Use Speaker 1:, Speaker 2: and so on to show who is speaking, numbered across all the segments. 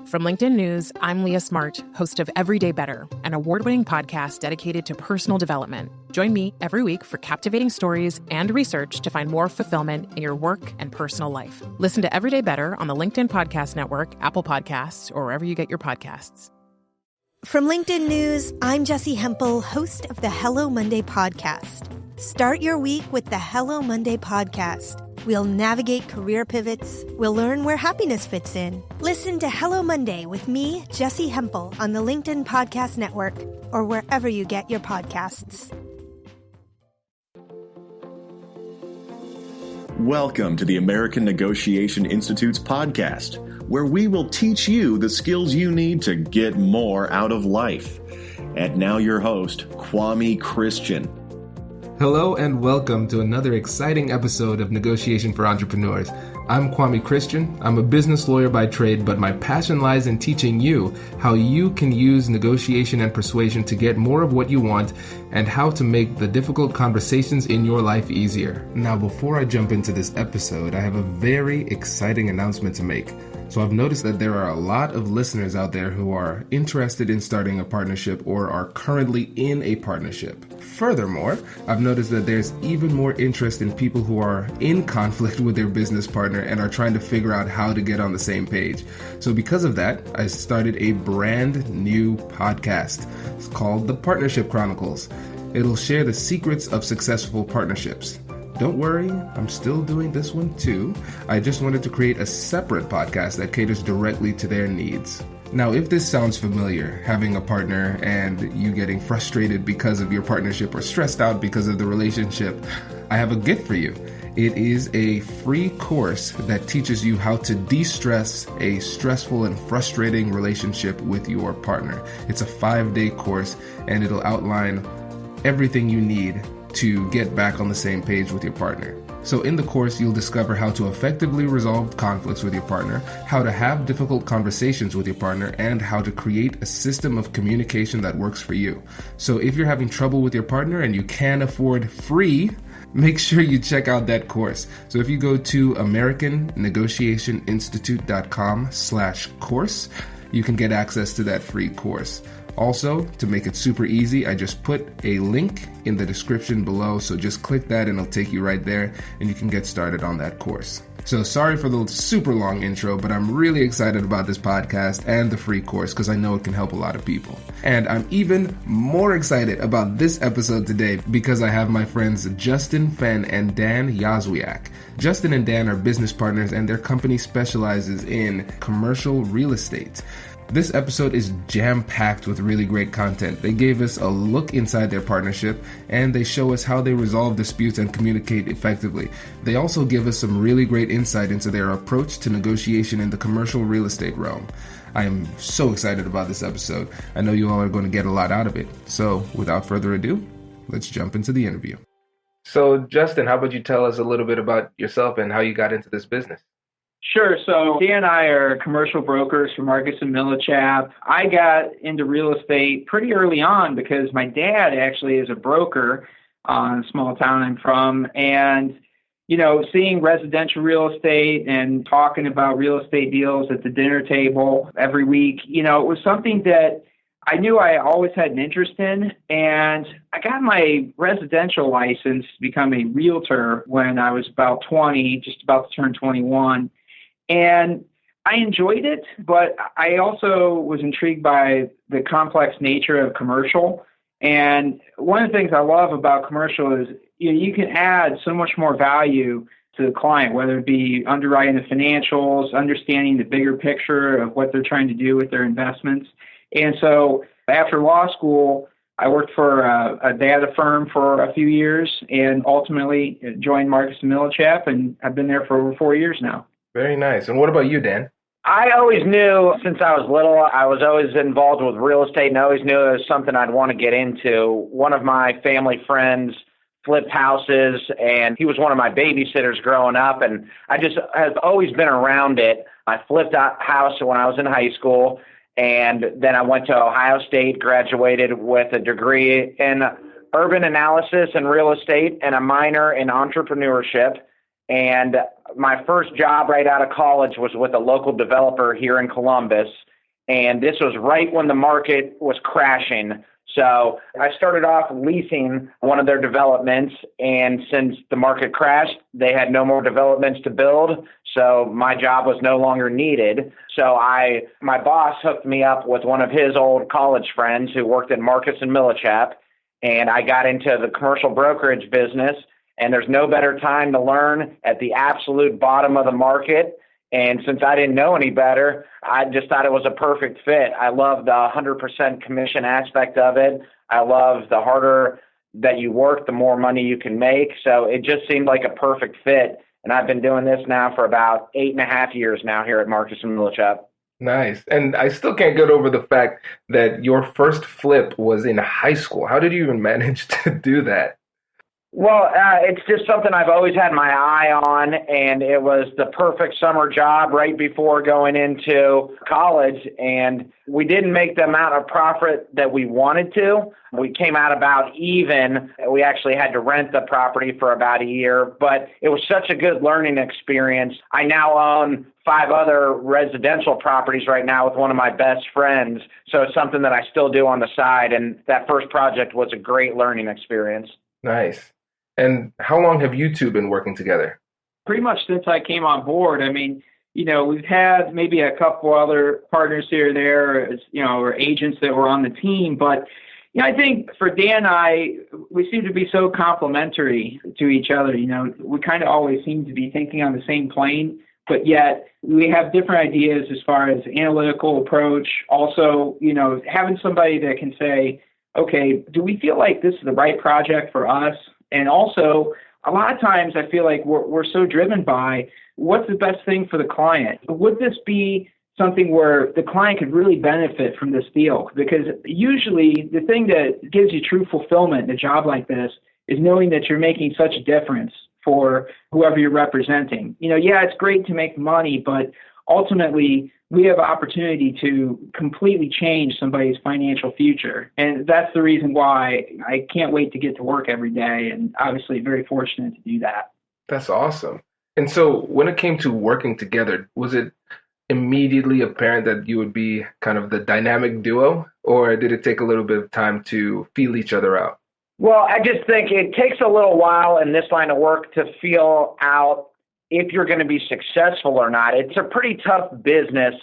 Speaker 1: From LinkedIn News, I'm Leah Smart, host of Everyday Better, an award-winning podcast dedicated to personal development. Join me every week for captivating stories and research to find more fulfillment in your work and personal life. Listen to Everyday Better on the LinkedIn Podcast Network, Apple Podcasts, or wherever you get your podcasts.
Speaker 2: From LinkedIn News, I'm Jessie Hempel, host of the Hello Monday podcast. Start your week with the Hello Monday podcast. We'll navigate career pivots. We'll learn where happiness fits in. Listen to Hello Monday with me, Jessie Hempel, on the LinkedIn Podcast Network or wherever you get your podcasts.
Speaker 3: Welcome to the American Negotiation Institute's podcast, where we will teach you the skills you need to get more out of life. And now your host, Kwame Christian.
Speaker 4: Hello and welcome to another exciting episode of Negotiation for Entrepreneurs. I'm Kwame Christian. I'm a business lawyer by trade, but my passion lies in teaching you how you can use negotiation and persuasion to get more of what you want and how to make the difficult conversations in your life easier. Now, before I jump into this episode, I have a very exciting announcement to make. So I've noticed that there are a lot of listeners out there who are interested in starting a partnership or are currently in a partnership. Furthermore, I've noticed that there's even more interest in people who are in conflict with their business partner and are trying to figure out how to get on the same page. So because of that, I started a brand new podcast. It's called The Partnership Chronicles. It'll share the secrets of successful partnerships. Don't worry, I'm still doing this one too. I just wanted to create a separate podcast that caters directly to their needs. Now, if this sounds familiar, having a partner and you getting frustrated because of your partnership or stressed out because of the relationship, I have a gift for you. It is a free course that teaches you how to de-stress a stressful and frustrating relationship with your partner. It's a 5-day course and it'll outline everything you need to get back on the same page with your partner. So in the course, you'll discover how to effectively resolve conflicts with your partner, how to have difficult conversations with your partner, and how to create a system of communication that works for you. So if you're having trouble with your partner and you can't afford free, make sure you check out that course. So if you go to AmericanNegotiationInstitute.com/course, you can get access to that free course. Also, to make it super easy, I just put a link in the description below, so just click that and it'll take you right there and you can get started on that course. So sorry for the super long intro, but I'm really excited about this podcast and the free course because I know it can help a lot of people. And I'm even more excited about this episode today because I have my friends Justin Fenn and Dan Yozwiak. Justin and Dan are business partners and their company specializes in commercial real estate. This episode is jam-packed with really great content. They gave us a look inside their partnership, and they show us how they resolve disputes and communicate effectively. They also give us some really great insight into their approach to negotiation in the commercial real estate realm. I am so excited about this episode. I know you all are going to get a lot out of it. So, without further ado, let's jump into the interview. So, Justin, how about you tell us a little bit about yourself and how you got into this business?
Speaker 5: Sure. So Dan and I are commercial brokers for Marcus & Millichap. I got into real estate pretty early on because my dad actually is a broker in a small town I'm from. And, you know, seeing residential real estate and talking about real estate deals at the dinner table every week, you know, it was something that I knew I always had an interest in. And I got my residential license to become a realtor when I was about 20, just about to turn 21. And I enjoyed it, but I also was intrigued by the complex nature of commercial. And one of the things I love about commercial is you can add so much more value to the client, whether it be underwriting the financials, understanding the bigger picture of what they're trying to do with their investments. And so after law school, I worked for a data firm for a few years and ultimately joined Marcus & Millichap, and I've been there for over 4 years now.
Speaker 4: Very nice. And what about you, Dan?
Speaker 6: I always knew since I was little, I was always involved with real estate and I always knew it was something I'd want to get into. One of my family friends flipped houses and he was one of my babysitters growing up and I just have always been around it. I flipped a house when I was in high school and then I went to Ohio State, graduated with a degree in urban analysis and real estate and a minor in entrepreneurship. And my first job right out of college was with a local developer here in Columbus. And this was right when the market was crashing. So I started off leasing one of their developments, and since the market crashed, they had no more developments to build, so my job was no longer needed. So my boss hooked me up with one of his old college friends who worked at Marcus & Millichap, and I got into the commercial brokerage business, and there's no better time to learn at the absolute bottom of the market. And since I didn't know any better, I just thought it was a perfect fit. I love the 100% commission aspect of it. I love the harder that you work, the more money you can make. So it just seemed like a perfect fit. And I've been doing this now for about 8.5 years now here at Marcus & Millichap.
Speaker 4: Nice. And I still can't get over the fact that your first flip was in high school. How did you even manage to do that?
Speaker 6: Well, it's just something I've always had my eye on, and it was the perfect summer job right before going into college, and we didn't make the amount of profit that we wanted to. We came out about even. We actually had to rent the property for about a year, but it was such a good learning experience. I now own 5 other residential properties right now with one of my best friends, so it's something that I still do on the side, and that first project was a great learning experience.
Speaker 4: Nice. And how long have you two been working together?
Speaker 5: Pretty much since I came on board. I mean, we've had maybe a couple other partners here or there, or agents that were on the team. But, I think for Dan and I, we seem to be so complementary to each other. We kind of always seem to be thinking on the same plane, but yet we have different ideas as far as analytical approach. Also, having somebody that can say, okay, do we feel like this is the right project for us? And also, a lot of times I feel like we're so driven by what's the best thing for the client. Would this be something where the client could really benefit from this deal? Because usually the thing that gives you true fulfillment in a job like this is knowing that you're making such a difference for whoever you're representing. It's great to make money, but ultimately we have an opportunity to completely change somebody's financial future. And that's the reason why I can't wait to get to work every day, and obviously very fortunate to do that.
Speaker 4: That's awesome. And so when it came to working together, was it immediately apparent that you would be kind of the dynamic duo, or did it take a little bit of time to feel each other out?
Speaker 6: Well, I just think it takes a little while in this line of work to feel out if you're going to be successful or not. It's a pretty tough business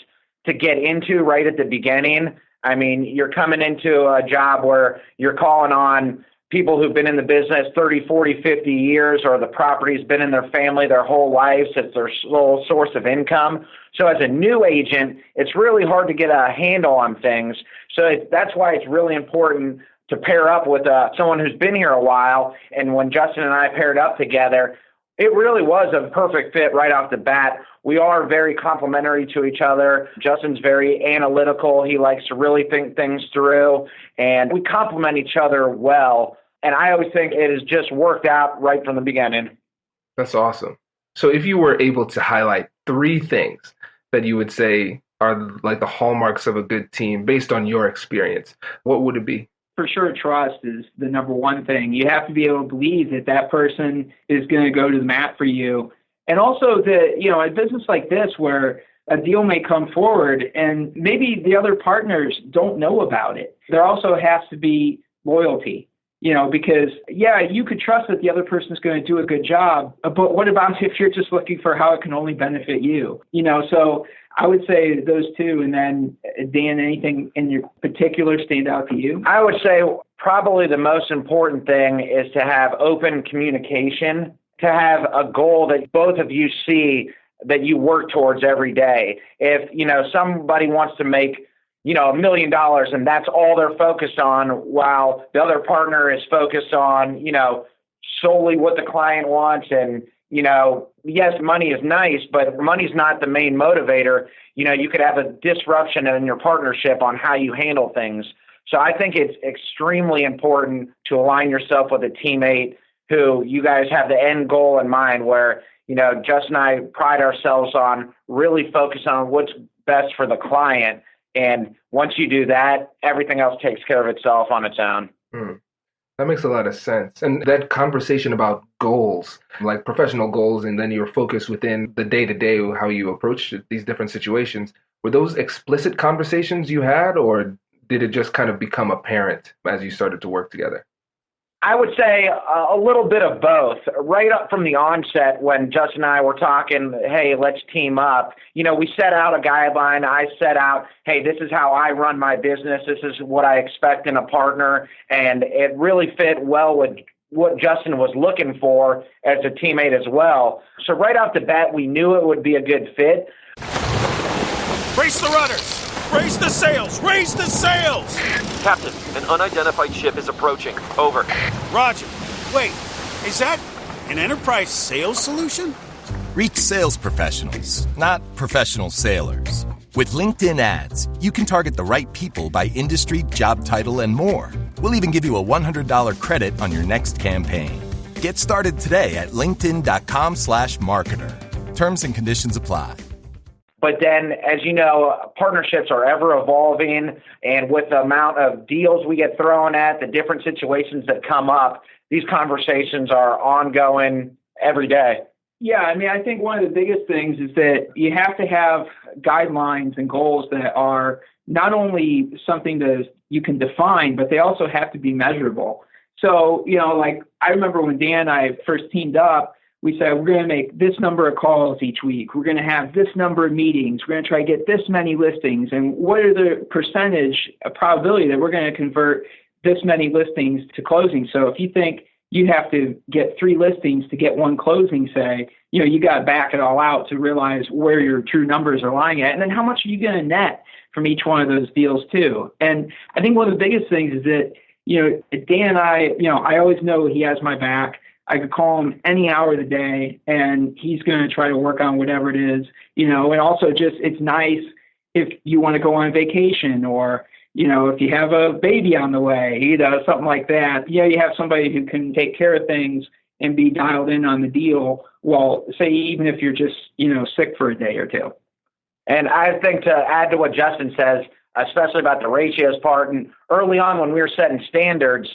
Speaker 6: to get into right at the beginning. I mean, you're coming into a job where you're calling on people who've been in the business 30, 40, 50 years, or the property's been in their family their whole lives. It's their sole source of income. So as a new agent, it's really hard to get a handle on things. So that's why it's really important to pair up with someone who's been here a while. And when Justin and I paired up together, it really was a perfect fit right off the bat. We are very complementary to each other. Justin's very analytical. He likes to really think things through, and we complement each other well. And I always think it has just worked out right from the beginning.
Speaker 4: That's awesome. So if you were able to highlight 3 things that you would say are like the hallmarks of a good team based on your experience, what would it be?
Speaker 5: For sure, trust is the number one thing. You have to be able to believe that that person is going to go to the mat for you. And also that, a business like this where a deal may come forward and maybe the other partners don't know about it, there also has to be loyalty, because, you could trust that the other person is going to do a good job. But what about if you're just looking for how it can only benefit you? So I would say those 2. And then, Dan, anything in your particular stand out to you?
Speaker 6: I would say probably the most important thing is to have open communication, to have a goal that both of you see that you work towards every day. If, somebody wants to make, $1 million and that's all they're focused on, while the other partner is focused on, solely what the client wants. And, yes, money is nice, but money's not the main motivator. You could have a disruption in your partnership on how you handle things. So I think it's extremely important to align yourself with a teammate who you guys have the end goal in mind, where, Justin and I pride ourselves on really focusing on what's best for the client. And once you do that, everything else takes care of itself on its own.
Speaker 4: That makes a lot of sense. And that conversation about goals, like professional goals, and then your focus within the day-to-day, how you approach these different situations. Were those explicit conversations you had, or did it just kind of become apparent as you started to work together?
Speaker 6: I would say a little bit of both. Right up from the onset, when Justin and I were talking, hey, let's team up, we set out a guideline. I set out, hey, this is how I run my business. This is what I expect in a partner. And it really fit well with what Justin was looking for as a teammate as well. So right off the bat, we knew it would be a good fit.
Speaker 7: Raise the rudders! Raise the sails! Raise the sails!
Speaker 8: Captain, an unidentified ship is approaching. Over.
Speaker 7: Roger. Wait, is that an enterprise sales solution?
Speaker 9: Reach sales professionals, not professional sailors. With LinkedIn ads, you can target the right people by industry, job title, and more. We'll even give you a $100 credit on your next campaign. Get started today at linkedin.com/marketer. Terms and conditions apply.
Speaker 6: But then, as you know, partnerships are ever evolving, and with the amount of deals we get thrown at, the different situations that come up, these conversations are ongoing every day.
Speaker 5: Yeah, I think one of the biggest things is that you have to have guidelines and goals that are not only something that you can define, but they also have to be measurable. So, I remember when Dan and I first teamed up, we said, we're going to make this number of calls each week. We're going to have this number of meetings. We're going to try to get this many listings. And what are the percentage of probability that we're going to convert this many listings to closing? So if you think you have to get 3 listings to get 1 closing, say, you got to back it all out to realize where your true numbers are lying at. And then how much are you going to net from each one of those deals too? And I think one of the biggest things is that, Dan and I always know he has my back. I could call him any hour of the day, and he's going to try to work on whatever it is, and also just it's nice if you want to go on vacation or, if you have a baby on the way, something like that. Yeah, you have somebody who can take care of things and be dialed in on the deal. Well, say even if you're just, sick for a day or two.
Speaker 6: And I think to add to what Justin says, especially about the ratios part, and early on when we were setting standards,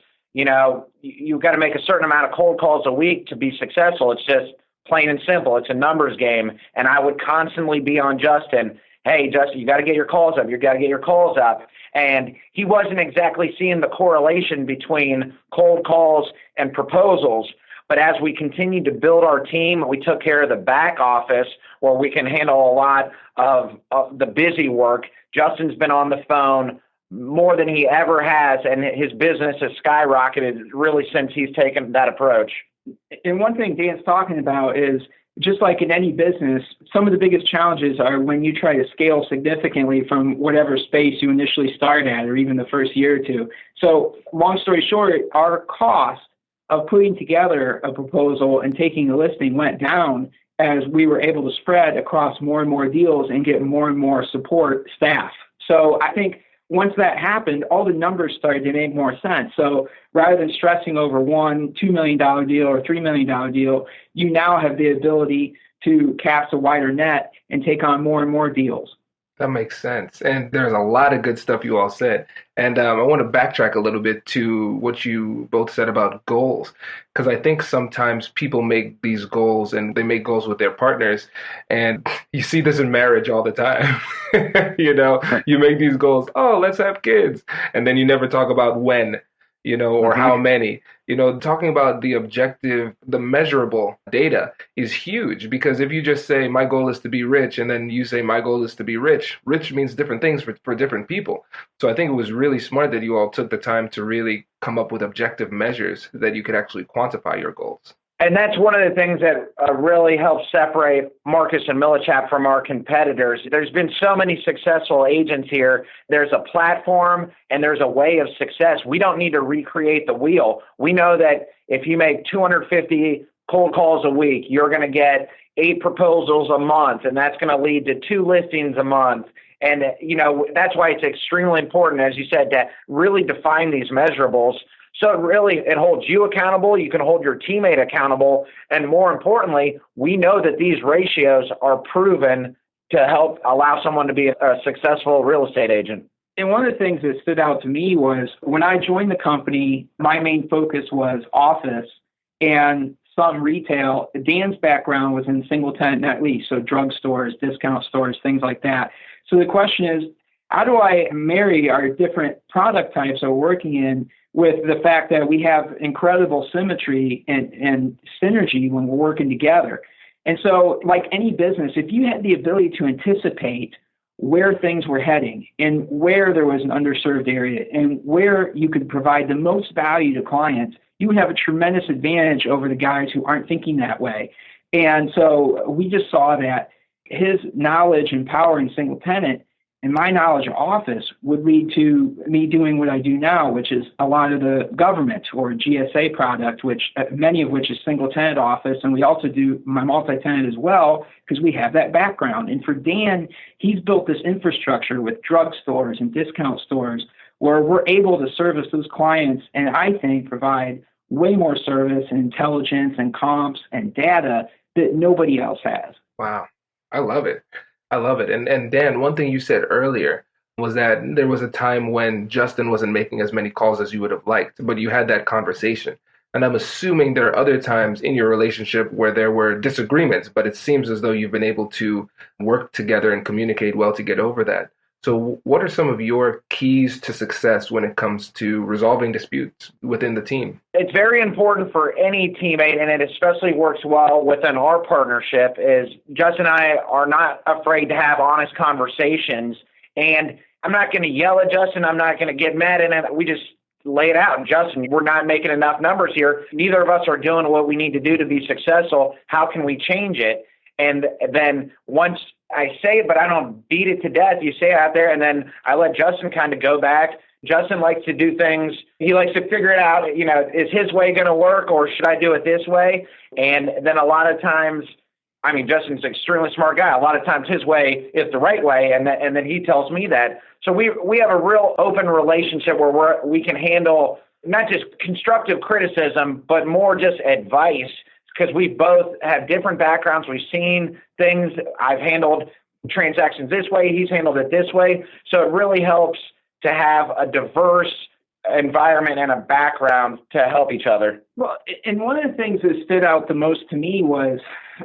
Speaker 6: you've got to make a certain amount of cold calls a week to be successful. It's just plain and simple. It's a numbers game. And I would constantly be on Justin. Hey, Justin, you got to get your calls up. You got to get your calls up. And he wasn't exactly seeing the correlation between cold calls and proposals. But as we continued to build our team, we took care of the back office where we can handle a lot of the busy work. Justin's been on the phone more than he ever has, and his business has skyrocketed really since he's taken that approach.
Speaker 5: And one thing Dan's talking about is, just like in any business, some of the biggest challenges are when you try to scale significantly from whatever space you initially start at, or even the first year or two. So long story short, our cost of putting together a proposal and taking a listing went down as we were able to spread across more and more deals and get more and more support staff. So I think once that happened, all the numbers started to make more sense. So rather than stressing over one $2 million deal or $3 million deal, you now have the ability to cast a wider net and take on more and more deals.
Speaker 4: That makes sense. And there's a lot of good stuff you all said. And I want to backtrack a little bit to what you both said about goals, because I think sometimes people make these goals and they make goals with their partners. And you see this in marriage all the time. You make these goals, oh, let's have kids. And then you never talk about when, or how many. Talking about the objective, the measurable data is huge, because if you just say my goal is to be rich and then you say my goal is to be rich means different things for different people. So I think it was really smart that you all took the time to really come up with objective measures that you could actually quantify your goals.
Speaker 6: And that's one of the things that really helps separate Marcus and Millichap from our competitors. There's been so many successful agents here. There's a platform and there's a way of success. We don't need to recreate the wheel. We know that if you make 250 cold calls a week, you're going to get 8 proposals a month, and that's going to lead to 2 listings a month. And, that's why it's extremely important, as you said, to really define these measurables. So it holds you accountable. You can hold your teammate accountable. And more importantly, we know that these ratios are proven to help allow someone to be a successful real estate agent.
Speaker 5: And one of the things that stood out to me was when I joined the company, my main focus was office and some retail. Dan's background was in single tenant net lease, so drugstores, discount stores, things like that. So the question is, how do I marry our different product types that we're working in with the fact that we have incredible symmetry and synergy when we're working together? And so, like any business, if you had the ability to anticipate where things were heading and where there was an underserved area and where you could provide the most value to clients, you would have a tremendous advantage over the guys who aren't thinking that way. And so we just saw that his knowledge and power in single tenant and my knowledge of Office would lead to me doing what I do now, which is a lot of the government or GSA product, which many of which is single tenant Office. And we also do my multi-tenant as well, because we have that background. And for Dan, he's built this infrastructure with drugstores and discount stores where we're able to service those clients and I think provide way more service and intelligence and comps and data that nobody else has.
Speaker 4: Wow. I love it. I love it. And Dan, one thing you said earlier was that there was a time when Justin wasn't making as many calls as you would have liked, but you had that conversation. And I'm assuming there are other times in your relationship where there were disagreements, but it seems as though you've been able to work together and communicate well to get over that. So what are some of your keys to success when it comes to resolving disputes within the team?
Speaker 6: It's very important for any teammate, and it especially works well within our partnership, is Justin and I are not afraid to have honest conversations. And I'm not going to yell at Justin. I'm not going to get mad at him. We just lay it out. And Justin, we're not making enough numbers here. Neither of us are doing what we need to do to be successful. How can we change it? And then once I say it, but I don't beat it to death. You say it out there, and then I let Justin kind of go back. Justin likes to do things. He likes to figure it out. Is his way going to work, or should I do it this way? And then a lot of times, Justin's an extremely smart guy. A lot of times his way is the right way, and then he tells me that. So we have a real open relationship where we can handle not just constructive criticism, but more just advice, because we both have different backgrounds. We've seen things. I've handled transactions this way. He's handled it this way. So it really helps to have a diverse environment and a background to help each other.
Speaker 5: Well, and one of the things that stood out the most to me was,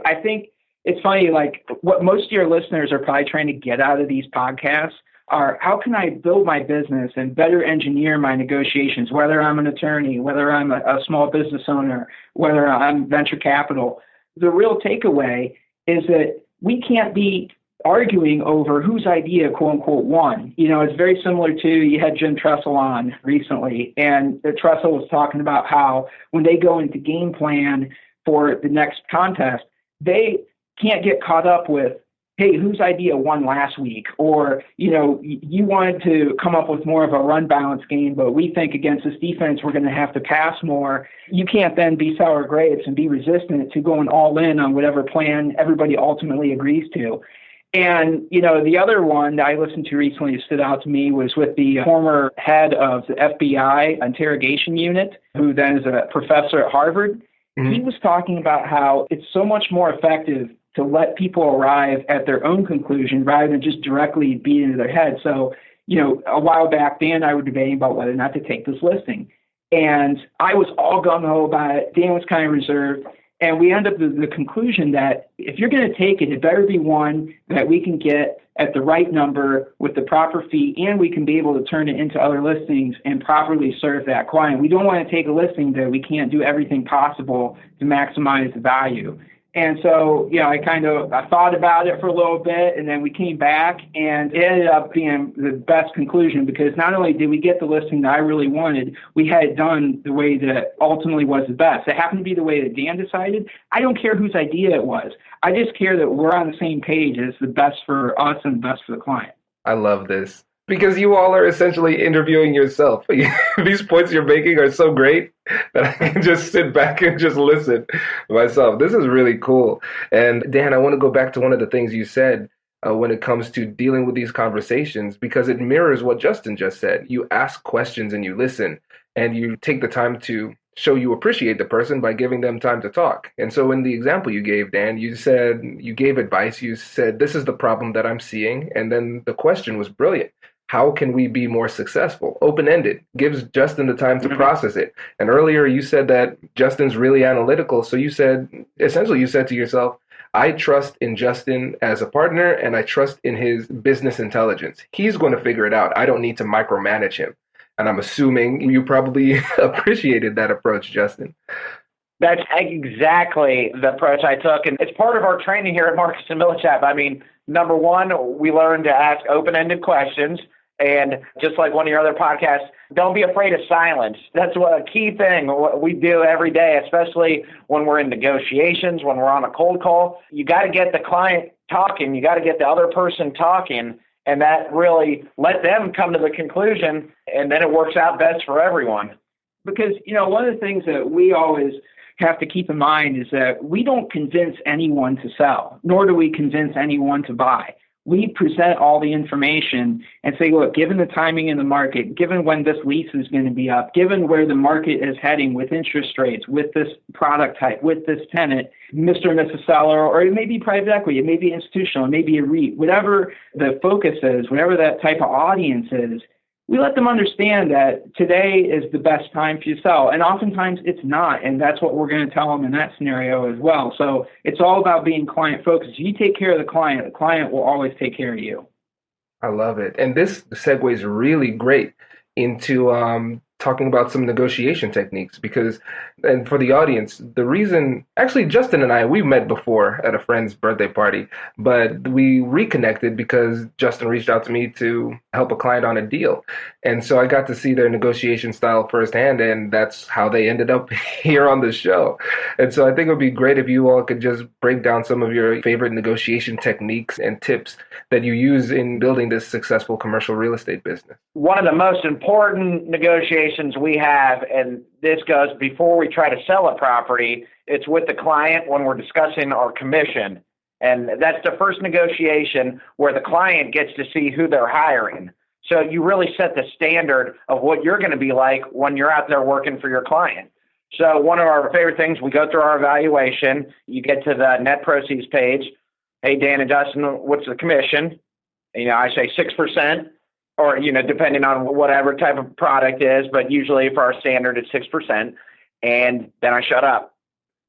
Speaker 5: I think it's funny, like what most of your listeners are probably trying to get out of these podcasts are, how can I build my business and better engineer my negotiations, whether I'm an attorney, whether I'm a small business owner, whether I'm venture capital. The real takeaway is that we can't be arguing over whose idea, quote unquote, won. It's very similar to, you had Jim Tressel on recently, and Tressel was talking about how when they go into game plan for the next contest, they can't get caught up with, hey, whose idea won last week? Or, you wanted to come up with more of a run balance game, but we think against this defense, we're going to have to pass more. You can't then be sour grapes and be resistant to going all in on whatever plan everybody ultimately agrees to. And, the other one that I listened to recently that stood out to me was with the former head of the FBI interrogation unit, who then is a professor at Harvard. Mm-hmm. He was talking about how it's so much more effective to let people arrive at their own conclusion rather than just directly beat into their head. So, a while back, Dan and I were debating about whether or not to take this listing. And I was all gung-ho about it. Dan was kind of reserved. And we ended up with the conclusion that if you're going to take it, it better be one that we can get at the right number with the proper fee, and we can be able to turn it into other listings and properly serve that client. We don't want to take a listing that we can't do everything possible to maximize the value. And so, I thought about it for a little bit, and then we came back, and it ended up being the best conclusion, because not only did we get the listing that I really wanted, we had it done the way that ultimately was the best. It happened to be the way that Dan decided. I don't care whose idea it was. I just care that we're on the same page. It's the best for us and the best for the client.
Speaker 4: I love this, because you all are essentially interviewing yourself. These points you're making are so great that I can just sit back and just listen myself. This is really cool. And Dan, I want to go back to one of the things you said when it comes to dealing with these conversations, because it mirrors what Justin just said. You ask questions and you listen, and you take the time to show you appreciate the person by giving them time to talk. And so in the example you gave, Dan, you said, you gave advice. You said, this is the problem that I'm seeing. And then the question was brilliant. How can we be more successful? Open-ended, gives Justin the time to process it. And earlier you said that Justin's really analytical. So you said to yourself, I trust in Justin as a partner, and I trust in his business intelligence. He's going to figure it out. I don't need to micromanage him. And I'm assuming you probably appreciated that approach, Justin.
Speaker 6: That's exactly the approach I took. And it's part of our training here at Marcus & Millichap. I mean, number one, we learn to ask open-ended questions. And just like one of your other podcasts, don't be afraid of silence. That's a key thing what we do every day, especially when we're in negotiations, when we're on a cold call. You got to get the client talking. You got to get the other person talking. And that really let them come to the conclusion, and then it works out best for everyone.
Speaker 5: Because, one of the things that we always have to keep in mind is that we don't convince anyone to sell, nor do we convince anyone to buy. We present all the information and say, look, given the timing in the market, given when this lease is going to be up, given where the market is heading with interest rates, with this product type, with this tenant, Mr. and Mrs. Seller, or it may be private equity, it may be institutional, it may be a REIT, whatever the focus is, whatever that type of audience is, we let them understand that today is the best time for you to sell. And oftentimes it's not. And that's what we're going to tell them in that scenario as well. So it's all about being client focused. If you take care of the client will always take care of you.
Speaker 4: I love it. And this segues really great into talking about some negotiation techniques because, and for the audience, the reason, actually Justin and I, we met before at a friend's birthday party, but we reconnected because Justin reached out to me to help a client on a deal. And so I got to see their negotiation style firsthand, and that's how they ended up here on the show. And so I think it would be great if you all could just break down some of your favorite negotiation techniques and tips that you use in building this successful commercial real estate business.
Speaker 6: One of the most important negotiations we have, and this goes before we try to sell a property, it's with the client when we're discussing our commission. And that's the first negotiation where the client gets to see who they're hiring. So you really set the standard of what you're going to be like when you're out there working for your client. So one of our favorite things, we go through our evaluation. You get to the net proceeds page. Hey, Dan and Justin, what's the commission? I say 6%. Or, depending on whatever type of product is, but usually for our standard, it's 6%. And then I shut up.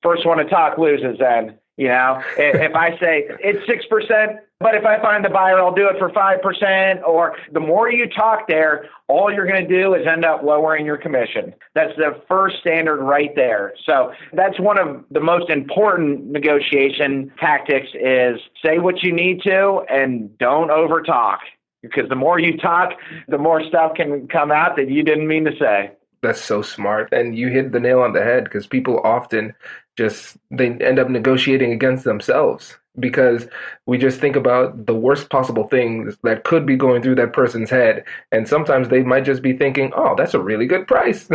Speaker 6: First one to talk loses then, If I say it's 6%, but if I find the buyer, I'll do it for 5%. Or the more you talk there, all you're going to do is end up lowering your commission. That's the first standard right there. So that's one of the most important negotiation tactics is say what you need to and don't over talk. Because the more you talk, the more stuff can come out that you didn't mean to say.
Speaker 4: That's so smart. And you hit the nail on the head because people often they end up negotiating against themselves because we just think about the worst possible things that could be going through that person's head. And sometimes they might just be thinking, oh, that's a really good price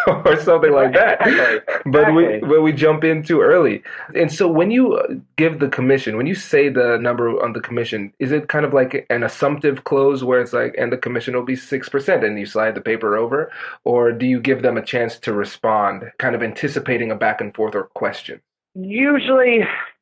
Speaker 4: or something like that. But we jump in too early. And so when you give the commission, when you say the number on the commission, is it kind of like an assumptive close where it's like, and the commission will be 6% and you slide the paper over? Or do you give them a chance to respond, kind of anticipating a back and forth or question?
Speaker 6: Usually,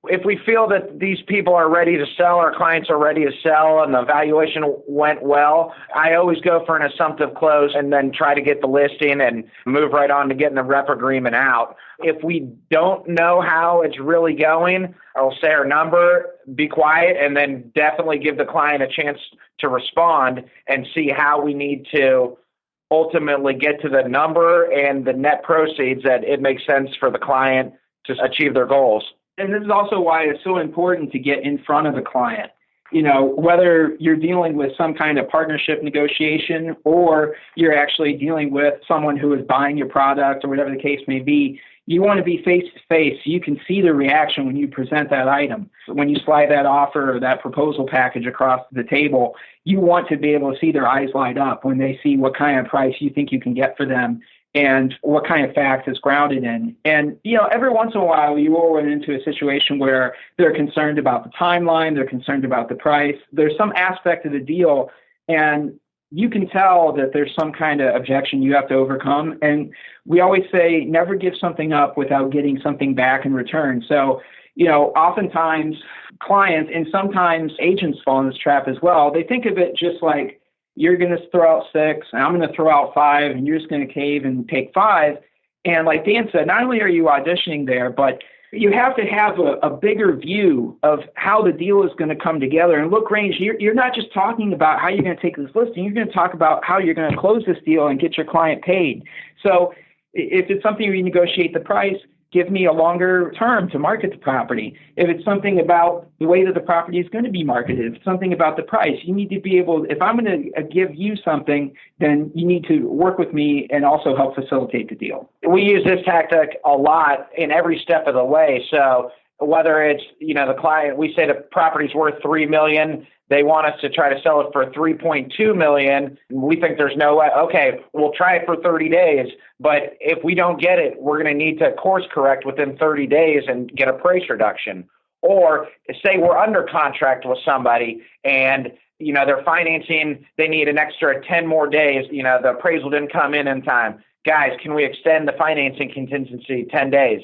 Speaker 6: if we feel that these people are ready to sell, our clients are ready to sell, and the valuation went well, I always go for an assumptive close and then try to get the listing and move right on to getting the rep agreement out. If we don't know how it's really going, I'll say our number, be quiet, and then definitely give the client a chance to respond and see how we need to ultimately get to the number and the net proceeds that it makes sense for the client to achieve their goals.
Speaker 5: And this is also why it's so important to get in front of the client. Whether you're dealing with some kind of partnership negotiation or you're actually dealing with someone who is buying your product or whatever the case may be, you want to be face to face so you can see the reaction when you present that item. When you slide that offer or that proposal package across the table, you want to be able to see their eyes light up when they see what kind of price you think you can get for them and what kind of fact it's grounded in. And, every once in a while, you will run into a situation where they're concerned about the timeline, they're concerned about the price. There's some aspect of the deal, and you can tell that there's some kind of objection you have to overcome. And we always say, never give something up without getting something back in return. So, oftentimes clients and sometimes agents fall in this trap as well. They think of it just like, you're going to throw out 6, and I'm going to throw out 5, and you're just going to cave and take 5. And like Dan said, not only are you auditioning there, but you have to have a bigger view of how the deal is going to come together. And look, Range, you're not just talking about how you're going to take this listing. You're going to talk about how you're going to close this deal and get your client paid. So if it's something where you negotiate the price, give me a longer term to market the property. If it's something about the way that the property is going to be marketed, if it's something about the price, you need to be able, if I'm going to give you something, then you need to work with me and also help facilitate the deal.
Speaker 6: We use this tactic a lot in every step of the way. So whether it's, the client, we say the property's worth $3 million, they want us to try to sell it for $3.2 million. We think there's no way. Okay, we'll try it for 30 days. But if we don't get it, we're going to need to course correct within 30 days and get a price reduction. Or say we're under contract with somebody and, they're financing, they need an extra 10 more days. The appraisal didn't come in time. Guys, can we extend the financing contingency 10 days?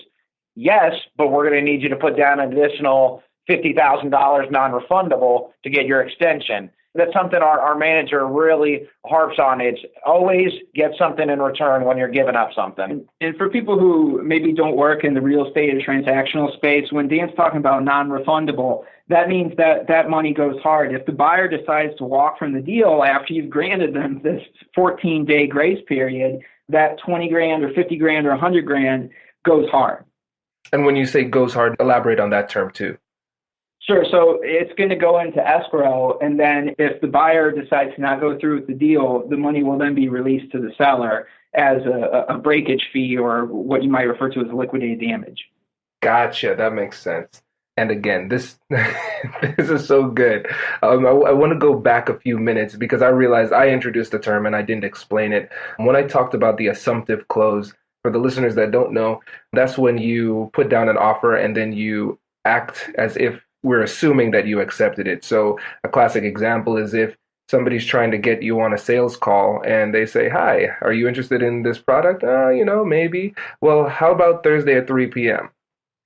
Speaker 6: Yes, but we're going to need you to put down an additional $50,000 non-refundable to get your extension. That's something our manager really harps on. It's always get something in return when you're giving up something.
Speaker 5: And for people who maybe don't work in the real estate or transactional space, when Dan's talking about non-refundable, that means that money goes hard. If the buyer decides to walk from the deal after you've granted them this 14-day grace period, that $20,000 or $50,000 or $100,000 goes hard.
Speaker 4: And when you say goes hard, elaborate on that term too.
Speaker 5: Sure. So it's going to go into escrow, and then if the buyer decides to not go through with the deal, the money will then be released to the seller as a breakage fee, or what you might refer to as liquidated damage.
Speaker 4: Gotcha. That makes sense. And again, this this is so good. I want to go back a few minutes because I realized I introduced the term and I didn't explain it. When I talked about the assumptive close, for the listeners that don't know, that's when you put down an offer and then you act as if we're assuming that you accepted it. So a classic example is if somebody's trying to get you on a sales call and they say, "Hi, are you interested in this product?" Maybe. Well, how about Thursday at 3 p.m.?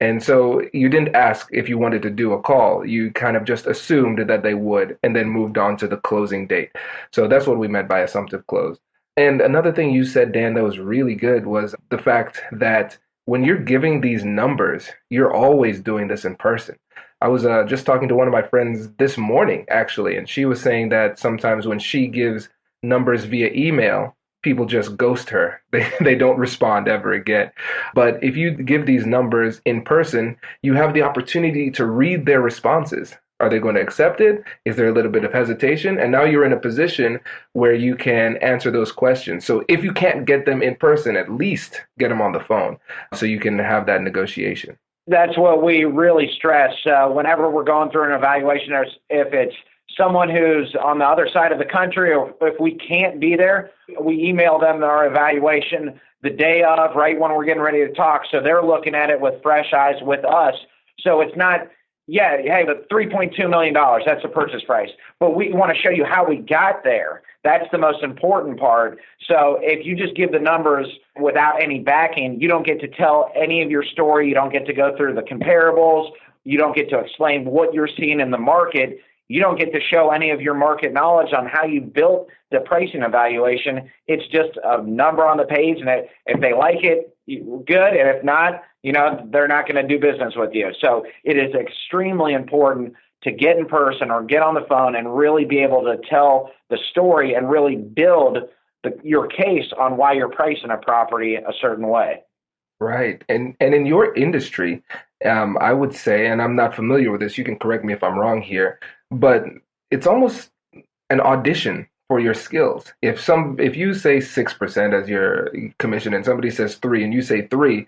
Speaker 4: And so you didn't ask if you wanted to do a call. You kind of just assumed that they would and then moved on to the closing date. So that's what we meant by assumptive close. And another thing you said, Dan, that was really good was the fact that when you're giving these numbers, you're always doing this in person. I was just talking to one of my friends this morning, actually, and she was saying that sometimes when she gives numbers via email, people just ghost her. They don't respond ever again. But if you give these numbers in person, you have the opportunity to read their responses. Are they going to accept it? Is there a little bit of hesitation? And now you're in a position where you can answer those questions. So if you can't get them in person, at least get them on the phone so you can have that negotiation.
Speaker 6: That's what we really stress whenever we're going through an evaluation, if it's someone who's on the other side of the country, or if we can't be there, we email them our evaluation the day of, right when we're getting ready to talk. So they're looking at it with fresh eyes with us. So it's not, hey, the $3.2 million, that's the purchase price. But we want to show you how we got there. That's the most important part. So if you just give the numbers without any backing, you don't get to tell any of your story. You don't get to go through the comparables. You don't get to explain what you're seeing in the market. You don't get to show any of your market knowledge on how you built the pricing evaluation. It's just a number on the page, and if they like it, good, and if not, they're not going to do business with you. So it is extremely important to get in person or get on the phone and really be able to tell the story and really build your case on why you're pricing a property a certain way.
Speaker 4: Right. And in your industry, I would say, and I'm not familiar with this, you can correct me if I'm wrong here, but it's almost an audition for your skills. If you say 6% as your commission and somebody says 3 and you say 3,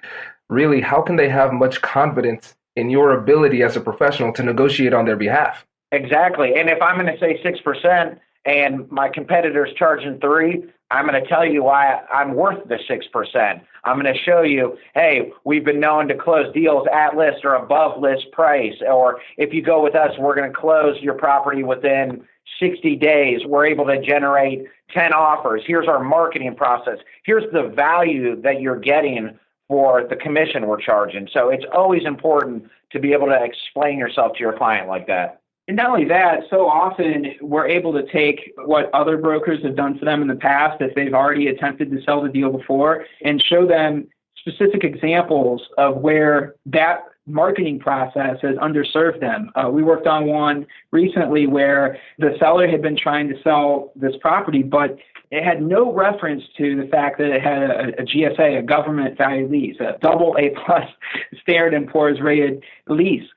Speaker 4: really, how can they have much confidence in your ability as a professional to negotiate on their behalf?
Speaker 6: Exactly. And if I'm going to say 6% and my competitor's charging 3, I'm going to tell you why I'm worth the 6%. I'm going to show you, hey, we've been known to close deals at list or above list price. Or if you go with us, we're going to close your property within 60 days. We're able to generate 10 offers. Here's our marketing process. Here's the value that you're getting for the commission we're charging. So it's always important to be able to explain yourself to your client like that.
Speaker 5: And not only that, so often we're able to take what other brokers have done for them in the past, if they've already attempted to sell the deal before, and show them specific examples of where that marketing process has underserved them. We worked on one recently where the seller had been trying to sell this property, but it had no reference to the fact that it had a GSA, a government value lease, a double A+ Standard & Poor's rated lease.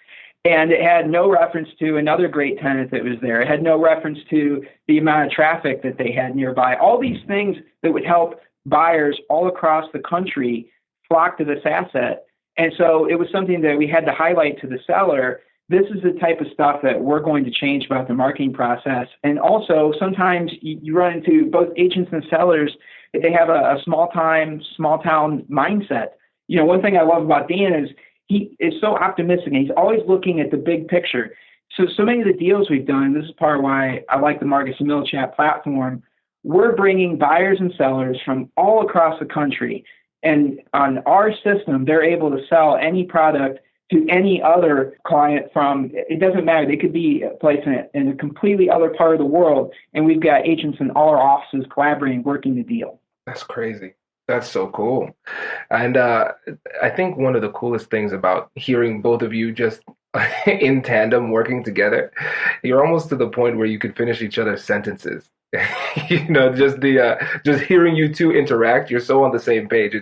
Speaker 5: And it had no reference to another great tenant that was there. It had no reference to the amount of traffic that they had nearby. All these things that would help buyers all across the country flock to this asset. And so it was something that we had to highlight to the seller. This is the type of stuff that we're going to change about the marketing process. And also, sometimes you run into both agents and sellers, they have a small town mindset. One thing I love about Dan is he is so optimistic, and he's always looking at the big picture. So many of the deals we've done, this is part of why I like the Marcus & Millichap platform, we're bringing buyers and sellers from all across the country. And on our system, they're able to sell any product to any other client from, it doesn't matter, they could be placed in a completely other part of the world, and we've got agents in all our offices collaborating, working the deal.
Speaker 4: That's crazy. That's so cool. And I think one of the coolest things about hearing both of you just in tandem working together, you're almost to the point where you could finish each other's sentences. Just hearing you two interact, you're so on the same page.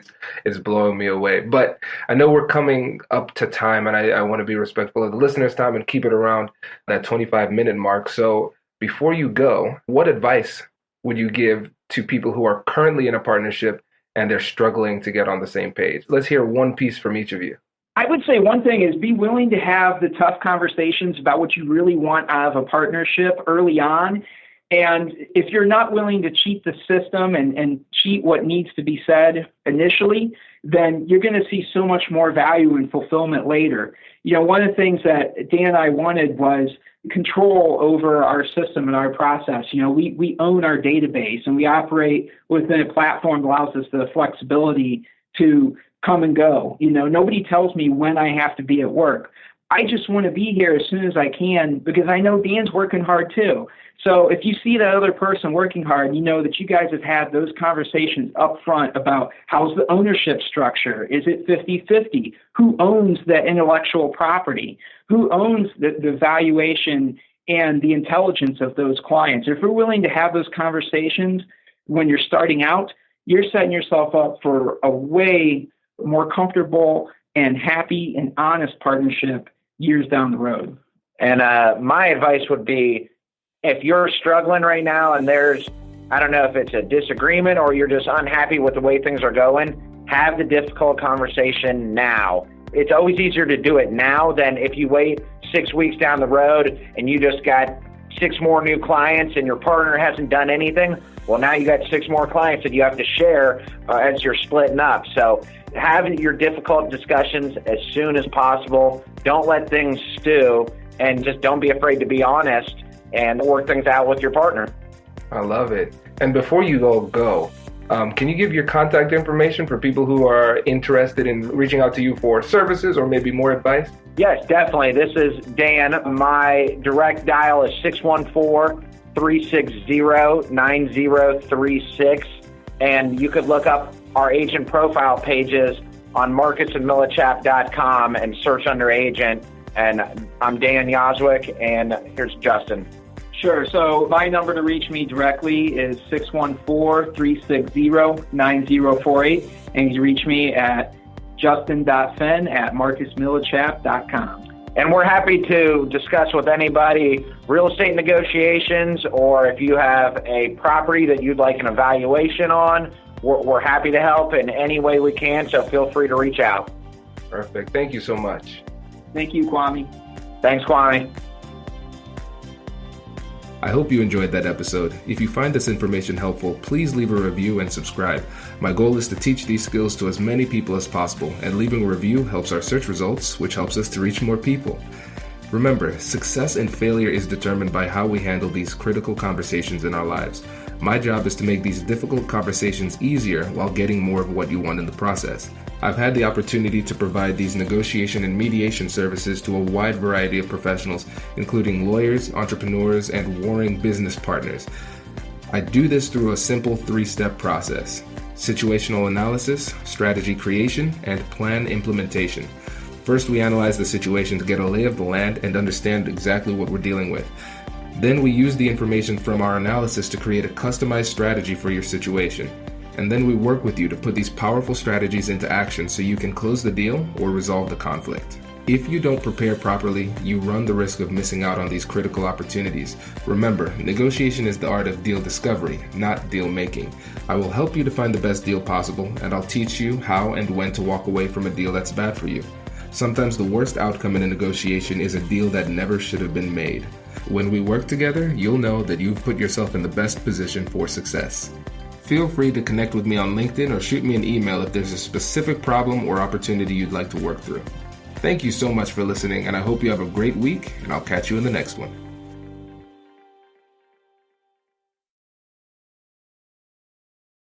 Speaker 4: It's blowing me away. But I know we're coming up to time, and I want to be respectful of the listeners' time and keep it around that 25-minute mark. So before you go, what advice would you give to people who are currently in a partnership and they're struggling to get on the same page? Let's hear one piece from each of you.
Speaker 5: I would say one thing is be willing to have the tough conversations about what you really want out of a partnership early on. And if you're not willing to cheat the system and cheat what needs to be said initially, then you're going to see so much more value and fulfillment later. One of the things that Dan and I wanted was control over our system and our process. We own our database, and we operate within a platform that allows us the flexibility to come and go. Nobody tells me when I have to be at work. I just want to be here as soon as I can because I know Dan's working hard too. So if you see that other person working hard, you know that you guys have had those conversations up front about how's the ownership structure? Is it 50-50? Who owns the intellectual property? Who owns the valuation and the intelligence of those clients? If we're willing to have those conversations when you're starting out, you're setting yourself up for a way more comfortable and happy and honest partnership years down the road.
Speaker 6: And my advice would be, if you're struggling right now and there's, I don't know if it's a disagreement or you're just unhappy with the way things are going, have the difficult conversation now. It's always easier to do it now than if you wait 6 weeks down the road and you just got 6 more new clients and your partner hasn't done anything. Well, now you got 6 more clients that you have to share as you're splitting up. So have your difficult discussions as soon as possible. Don't let things stew, and just don't be afraid to be honest and work things out with your partner.
Speaker 4: I love it. And before you all go, can you give your contact information for people who are interested in reaching out to you for services or maybe more advice?
Speaker 6: Yes, definitely. This is Dan. My direct dial is 614-360-9036. And you could look up our agent profile pages on marcusandmillichap.com and search under agent. And I'm Dan Yozwiak, and here's Justin.
Speaker 5: Sure. So my number to reach me directly is 614-360-9048. And you can reach me at justin.fenn@marcusmillichap.com.
Speaker 6: And we're happy to discuss with anybody real estate negotiations, or if you have a property that you'd like an evaluation on, we're happy to help in any way we can. So feel free to reach out.
Speaker 4: Perfect. Thank you so much.
Speaker 5: Thank you, Kwame.
Speaker 6: Thanks, Kwame.
Speaker 4: I hope you enjoyed that episode. If you find this information helpful, please leave a review and subscribe. My goal is to teach these skills to as many people as possible, and leaving a review helps our search results, which helps us to reach more people. Remember, success and failure is determined by how we handle these critical conversations in our lives. My job is to make these difficult conversations easier while getting more of what you want in the process. I've had the opportunity to provide these negotiation and mediation services to a wide variety of professionals, including lawyers, entrepreneurs, and warring business partners. I do this through a simple 3-step process: situational analysis, strategy creation, and plan implementation. First, we analyze the situation to get a lay of the land and understand exactly what we're dealing with. Then we use the information from our analysis to create a customized strategy for your situation. And then we work with you to put these powerful strategies into action so you can close the deal or resolve the conflict. If you don't prepare properly, you run the risk of missing out on these critical opportunities. Remember, negotiation is the art of deal discovery, not deal making. I will help you to find the best deal possible, and I'll teach you how and when to walk away from a deal that's bad for you. Sometimes the worst outcome in a negotiation is a deal that never should have been made. When we work together, you'll know that you've put yourself in the best position for success. Feel free to connect with me on LinkedIn or shoot me an email if there's a specific problem or opportunity you'd like to work through. Thank you so much for listening, and I hope you have a great week, and I'll catch you in the next one.